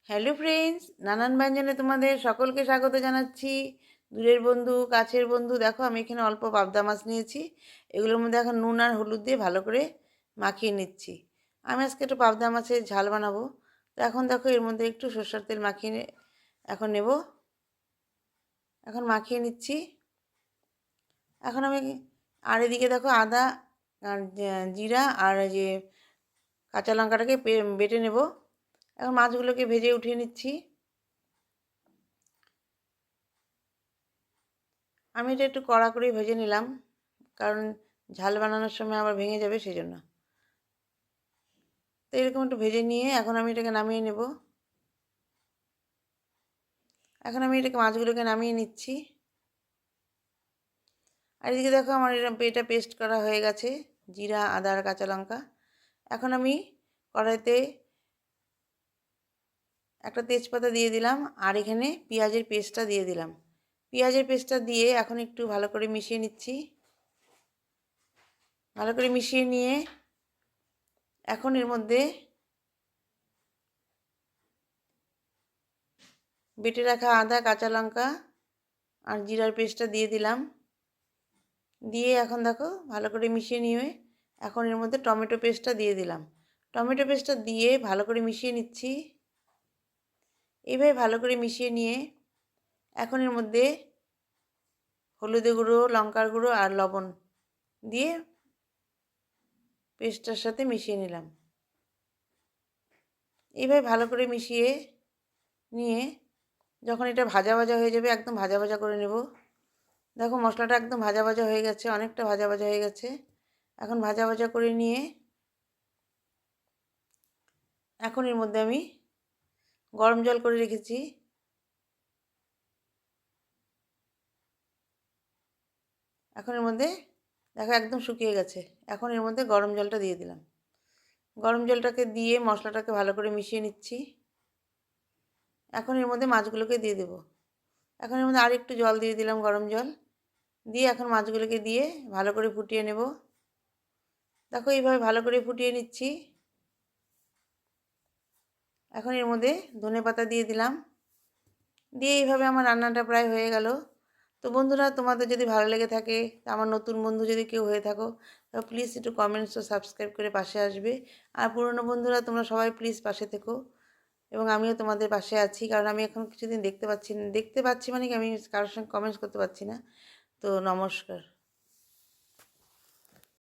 Hello friends, নানান ব্যঞ্জনে তোমাদের সকলকে স্বাগত জানাচ্ছি। দূরের বন্ধু, কাছের বন্ধু, দেখো আমি এখানে অল্প পাবদা মাছ নিয়েছি। এগুলোর মধ্যে এখন নুন আর হলুদ দিয়ে ভালো করে মাখিয়ে নিচ্ছি। আমি আজকে একটু পাবদা মাছের ঝাল বানাবো। তো এখন দেখো এর মধ্যে একটু সরষের তেল মাখিয়ে এখন নেব। এখন মাখিয়ে নিচ্ছি। এখন আমি আর এদিকে দেখো আদা আর জিরা আর যে কাঁচা লঙ্কাটাকে বেটে নেব। এখন মাছগুলোকে ভেজে উঠিয়ে নিচ্ছি। আমি এটা একটু কড়া করেই ভেজে নিলাম, কারণ ঝাল বানানোর সময় আবার ভেঙে যাবে সেই জন্য। তো এরকম একটু ভেজে নিয়ে এখন আমি এটাকে নামিয়ে নেব। এখন আমি এটাকে মাছগুলোকে নামিয়ে নিচ্ছি। আর এদিকে দেখো আমার এটা পেস্ট করা হয়ে গেছে, জিরা আদা আর কাঁচা লঙ্কা। এখন আমি কড়াইতে একটা তেজপাতা দিয়ে দিলাম আর এখানে পেঁয়াজের পেস্টটা দিয়ে দিলাম। পেঁয়াজের পেস্টটা দিয়ে এখন একটু ভালো করে মিশিয়ে নিচ্ছি। ভালো করে মিশিয়ে নিয়ে এখন এর মধ্যে বেটে রাখা আদা কাঁচা লঙ্কা আর জিরার পেস্টটা দিয়ে দিলাম। দিয়ে এখন দেখো ভালো করে মিশিয়ে নিয়ে এখন এর মধ্যে টমেটো পেস্টটা দিয়ে দিলাম। টমেটো পেস্টটা দিয়ে ভালো করে মিশিয়ে নিচ্ছি। এইভাবে ভালো করে মিশিয়ে নিয়ে এখন এর মধ্যে হলুদের গুঁড়ো, লঙ্কার গুঁড়ো আর লবণ দিয়ে পেস্টটার সাথে মিশিয়ে নিলাম। এইভাবে ভালো করে মিশিয়ে নিয়ে যখন এটা ভাজা ভাজা হয়ে যাবে, একদম ভাজা ভাজা করে নেব। দেখো মশলাটা একদম ভাজা ভাজা হয়ে গেছে, অনেকটা ভাজা ভাজা হয়ে গেছে। এখন ভাজা ভাজা করে নিয়ে এখন এর মধ্যে আমি গরম জল করে রেখেছি। এখন এর মধ্যে দেখো একদম শুকিয়ে গেছে। এখন এর মধ্যে গরম জলটা দিয়ে দিলাম। গরম জলটাকে দিয়ে মশলাটাকে ভালো করে মিশিয়ে নিচ্ছি। এখন এর মধ্যে মাছগুলোকে দিয়ে দেব। এখন এর মধ্যে আর একটু জল দিয়ে দিলাম, গরম জল দিয়ে এখন মাছগুলোকে দিয়ে ভালো করে ফুটিয়ে নেব। দেখো এইভাবে ভালো করে ফুটিয়ে নিচ্ছি। এখন এর মধ্যে ধনেপাতা দিয়ে দিলাম। দিয়ে এইভাবে আমার রান্নাটা প্রায় হয়ে গেল। তো বন্ধুরা, তোমাদের যদি ভালো লেগে থাকে, আমার নতুন বন্ধু যদি কেউ হয়ে থাকো, তো প্লিজ একটু কমেন্টস ও সাবস্ক্রাইব করে পাশে আসবে। আর পুরনো বন্ধুরা তোমরা সবাই প্লিজ পাশে থেকো, এবং আমিও তোমাদের পাশে আছি। কারণ আমি এখন কিছুদিন দেখতে পাচ্ছি মানে কি আমি কারোর সঙ্গে কমেন্টস করতে পারছি না। তো নমস্কার।